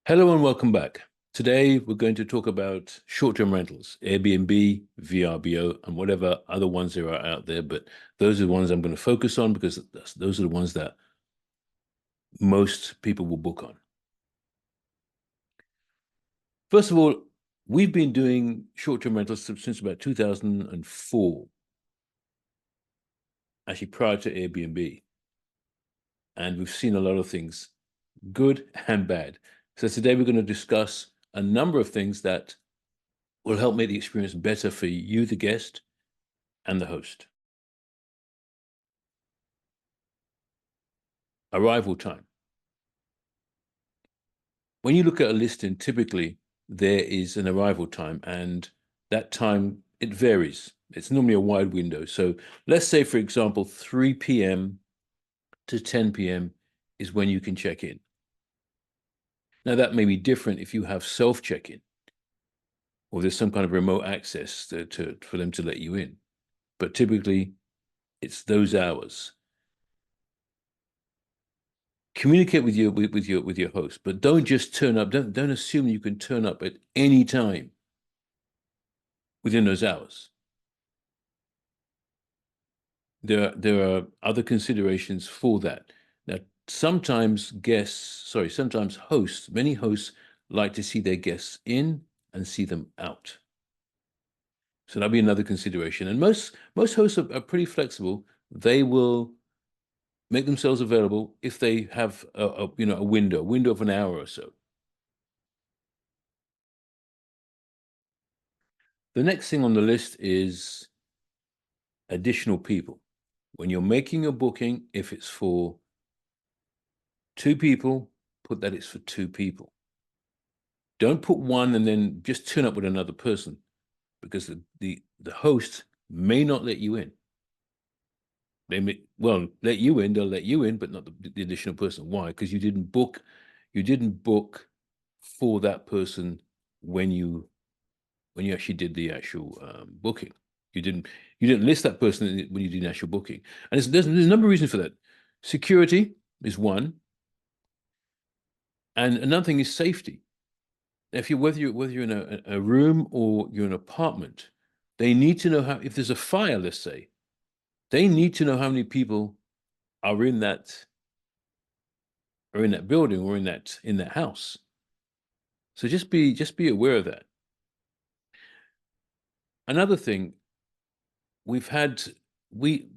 Hello and welcome back. Today we're going to talk about short-term rentals, Airbnb, VRBO, and whatever other ones there are out there. But those are the ones I'm going to focus on because those are the ones that most people will book on. First of all, we've been doing short-term rentals since about 2004, actually prior to Airbnb. And we've seen a lot of things, good and bad. So today we're going to discuss a number of things that will help make the experience better for you, the guest, and the host. Arrival time. When you look at a listing, typically there is an arrival time, and that time, it varies. It's normally a wide window. So let's say, for example, 3 p.m. to 10 p.m. is when you can check in. Now, that may be different if you have self-check-in, or there's some kind of remote access for them to let you in. But typically, it's those hours. Communicate with your host, but don't just turn up. Don't assume you can turn up at any time within those hours. There are other considerations for that. Now, sometimes hosts, many hosts like to see their guests in and see them out. So that'll be another consideration. And most hosts are pretty flexible. They will make themselves available if they have a window of an hour or so. The next thing on the list is additional people. When you're making a booking, if it's for 2 people, put that it's for 2 people. Don't put one and then just turn up with another person, because the host may not let you in. They may, well, let you in, they'll let you in, but not the additional person. Why? Because you didn't book for that person when you actually did the actual booking. You didn't list that person when you did the actual booking. And there's a number of reasons for that. Security is one, and another thing is safety. If you whether you're in a room or you're in an apartment, they need to know how, if there's a fire, let's say, they need to know how many people are in that building or in that house. So just be aware of that. Another thing, we've had we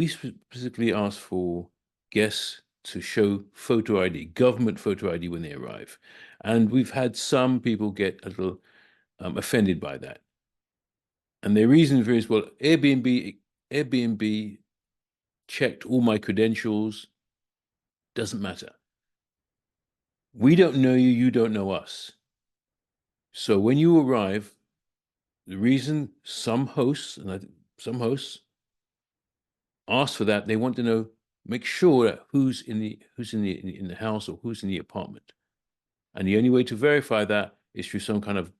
specifically asked for guests to show photo ID, government photo ID when they arrive, and we've had some people get a little offended by that. And the reason for is, well, Airbnb checked all my credentials. Doesn't matter. We don't know you, you don't know us. So when you arrive, the reason some hosts ask for that, they want to know, make sure that who's in the house or who's in the apartment. And the only way to verify that is through some kind of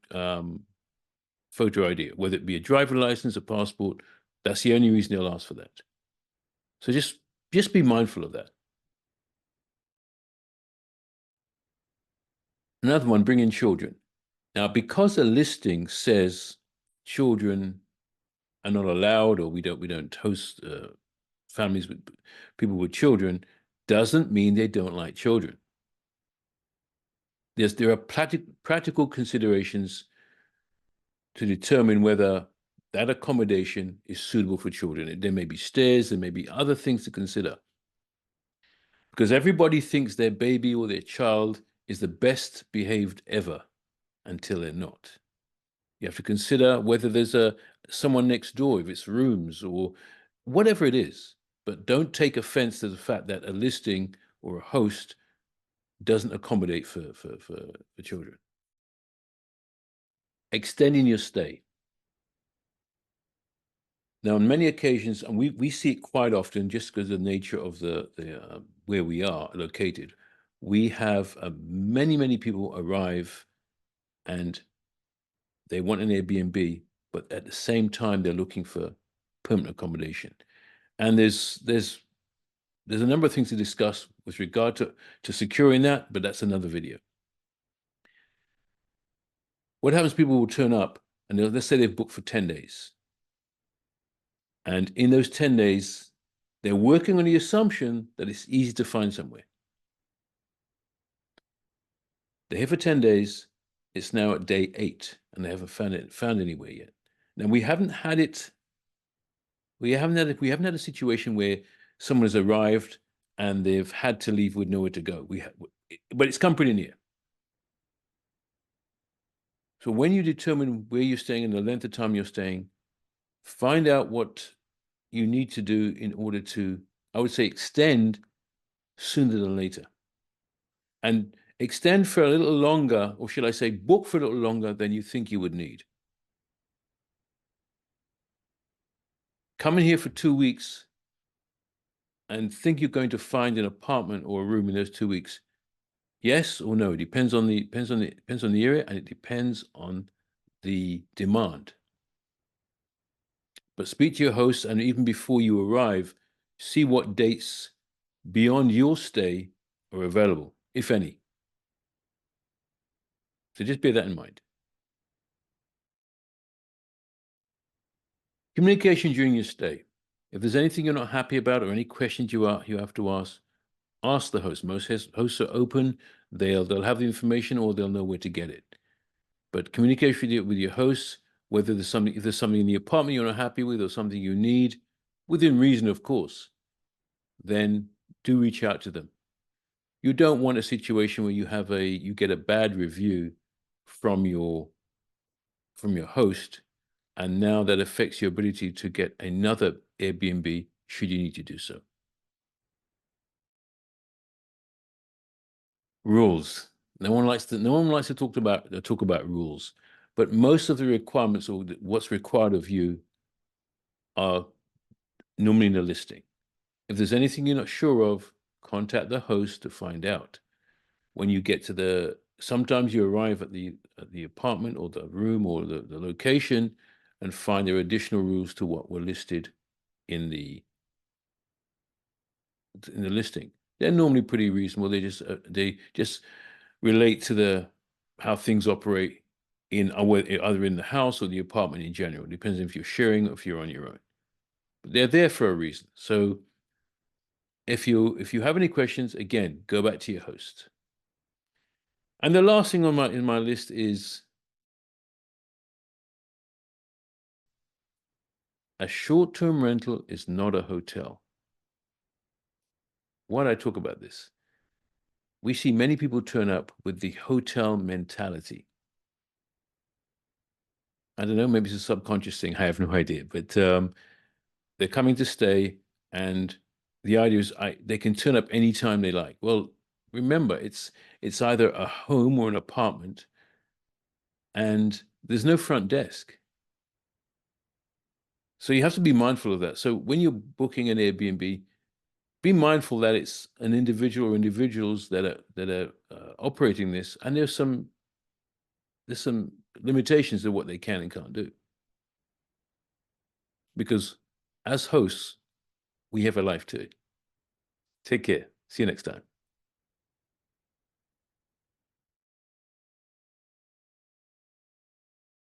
photo ID, whether it be a driver license, a passport. That's the only reason they'll ask for that. So just be mindful of that. Another one, bring in children. Now, because a listing says children are not allowed, or we don't host families with people with children, doesn't mean they don't like children. There are practical considerations to determine whether that accommodation is suitable for children. There may be stairs, there may be other things to consider. Because everybody thinks their baby or their child is the best behaved ever until they're not. You have to consider whether there's someone next door, if it's rooms or whatever it is. But don't take offense to the fact that a listing or a host doesn't accommodate for children. Extending your stay. Now, on many occasions, and we see it quite often, just because of the nature of the where we are located, we have many people arrive and they want an Airbnb, but at the same time they're looking for permanent accommodation. And there's a number of things to discuss with regard to securing that, but that's another video. what happens, people will turn up and let's say they've booked for 10 days. And in those 10 days, they're working on the assumption that it's easy to find somewhere. They're here for 10 days. It's now at day 8 and they haven't found anywhere yet. Now we haven't had a situation where someone has arrived and they've had to leave with nowhere to go. But it's come pretty near. So when you determine where you're staying and the length of time you're staying, find out what you need to do in order to, I would say, extend sooner than later. And extend for a little longer, or should I say, book for a little longer than you think you would need. Come in here for 2 weeks and think you're going to find an apartment or a room in those 2 weeks. Yes or no? It depends on the area, and it depends on the demand. But speak to your host, and even before you arrive, see what dates beyond your stay are available, if any. So just bear that in mind. Communication during your stay. If there's anything you're not happy about or any questions you have to ask the host. Most hosts are open. They'll have the information or they'll know where to get it. But communication with your hosts, if there's something in the apartment you're not happy with or something you need, within reason, of course, then do reach out to them. You don't want a situation where you get a bad review from your host, and now that affects your ability to get another Airbnb should you need to do so. Rules. No one likes to talk about rules, but most of the requirements or what's required of you are normally in the listing. If there's anything you're not sure of, contact the host to find out. When you get to sometimes you arrive at the apartment or the room or the location and find there are additional rules to what were listed in the listing. They're normally pretty reasonable. They just relate to how things operate either in the house or the apartment in general. It depends if you're sharing or if you're on your own. But they're there for a reason. So if you have any questions, again, go back to your host. And the last thing in my list is a short-term rental is not a hotel. Why do I talk about this? We see many people turn up with the hotel mentality. I don't know, maybe it's a subconscious thing. I have no idea, but they're coming to stay, and the idea is they can turn up anytime they like. Well, remember, it's either a home or an apartment, and there's no front desk. So you have to be mindful of that. So when you're booking an Airbnb, be mindful that it's an individual or individuals that are operating this, and there's some limitations to what they can and can't do. Because as hosts, we have a life too. Take care. See you next time.